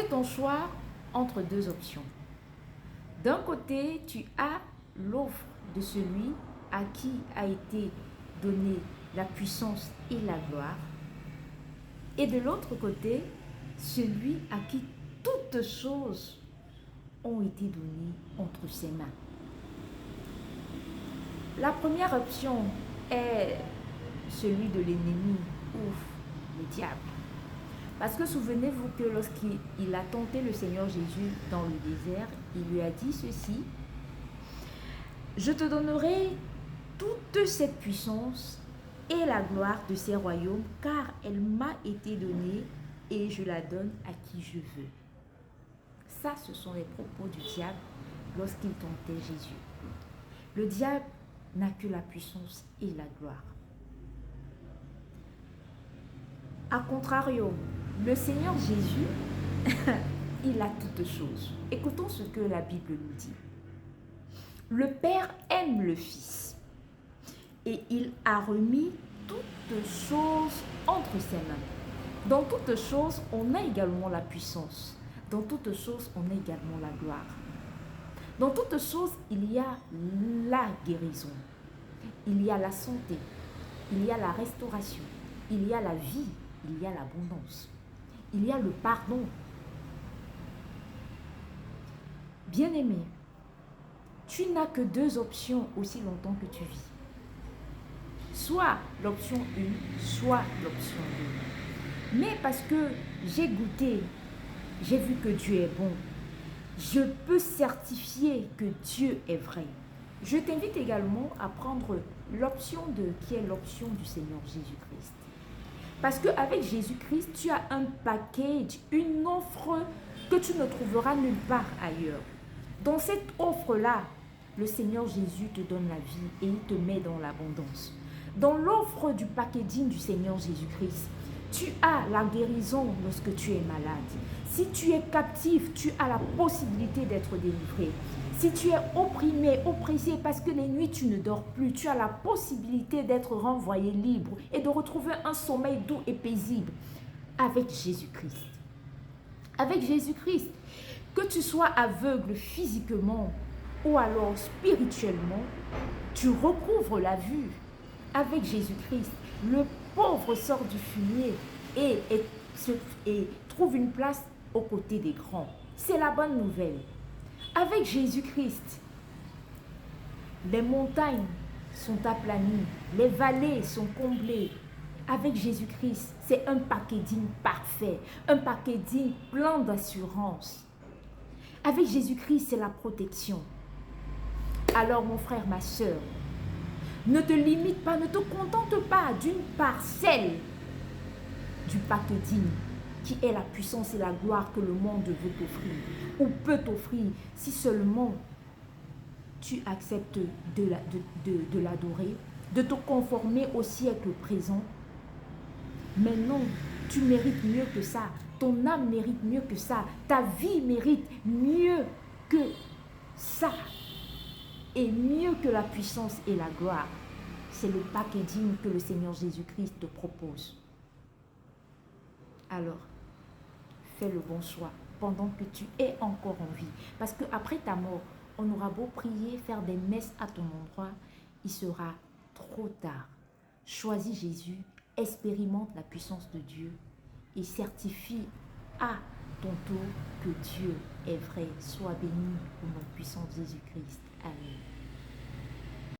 Fais ton choix entre deux options. D'un côté, tu as l'offre de celui à qui a été donnée la puissance et la gloire. Et de l'autre côté, celui à qui toutes choses ont été données entre ses mains. La première option est celui de l'ennemi ou le diable. Parce que souvenez-vous que lorsqu'il a tenté le Seigneur Jésus dans le désert, il lui a dit ceci: je te donnerai toute cette puissance et la gloire de ces royaumes, car elle m'a été donnée et je la donne à qui je veux. Ça, ce sont les propos du diable lorsqu'il tentait Jésus. Le diable n'a que la puissance et la gloire. A contrario, le Seigneur Jésus, il a toutes choses. Écoutons ce que la Bible nous dit. Le Père aime le Fils et il a remis toutes choses entre ses mains. Dans toutes choses, on a également la puissance. Dans toutes choses, on a également la gloire. Dans toutes choses, il y a la guérison. Il y a la santé. Il y a la restauration. Il y a la vie. Il y a l'abondance. Il y a le pardon. Bien-aimé, tu n'as que deux options aussi longtemps que tu vis. Soit l'option 1, soit l'option 2. Mais parce que j'ai goûté, j'ai vu que Dieu est bon, je peux certifier que Dieu est vrai. Je t'invite également à prendre l'option 2, qui est l'option du Seigneur Jésus-Christ. Parce qu'avec Jésus-Christ, tu as un package, une offre que tu ne trouveras nulle part ailleurs. Dans cette offre-là, le Seigneur Jésus te donne la vie et il te met dans l'abondance. Dans l'offre du packaging du Seigneur Jésus-Christ, tu as la guérison lorsque tu es malade. Si tu es captif, tu as la possibilité d'être délivré. Si tu es opprimé, oppressé parce que les nuits tu ne dors plus, tu as la possibilité d'être renvoyé libre et de retrouver un sommeil doux et paisible avec Jésus-Christ. Avec Jésus-Christ, que tu sois aveugle physiquement ou alors spirituellement, tu recouvres la vue. Avec Jésus-Christ, le pauvre sort du fumier et trouve une place aux côtés des grands. C'est la bonne nouvelle. Avec Jésus-Christ, les montagnes sont aplanies, les vallées sont comblées. Avec Jésus-Christ, c'est un packaging parfait, un packaging plein d'assurance. Avec Jésus-Christ, c'est la protection. Alors mon frère, ma soeur, ne te limite pas, ne te contente pas d'une parcelle du packaging qui est la puissance et la gloire que le monde veut t'offrir ou peut t'offrir si seulement tu acceptes de l'adorer, de te conformer au siècle présent. Mais non, tu mérites mieux que ça, ton âme mérite mieux que ça, ta vie mérite mieux que ça. Et mieux que la puissance et la gloire, c'est le packaging que le Seigneur Jésus-Christ te propose. Alors, fais le bon choix pendant que tu es encore en vie. Parce qu'après ta mort, on aura beau prier, faire des messes à ton endroit, il sera trop tard. Choisis Jésus, expérimente la puissance de Dieu et certifie à ton tour que Dieu est vrai. Sois béni au nom puissant de Jésus-Christ. Amen.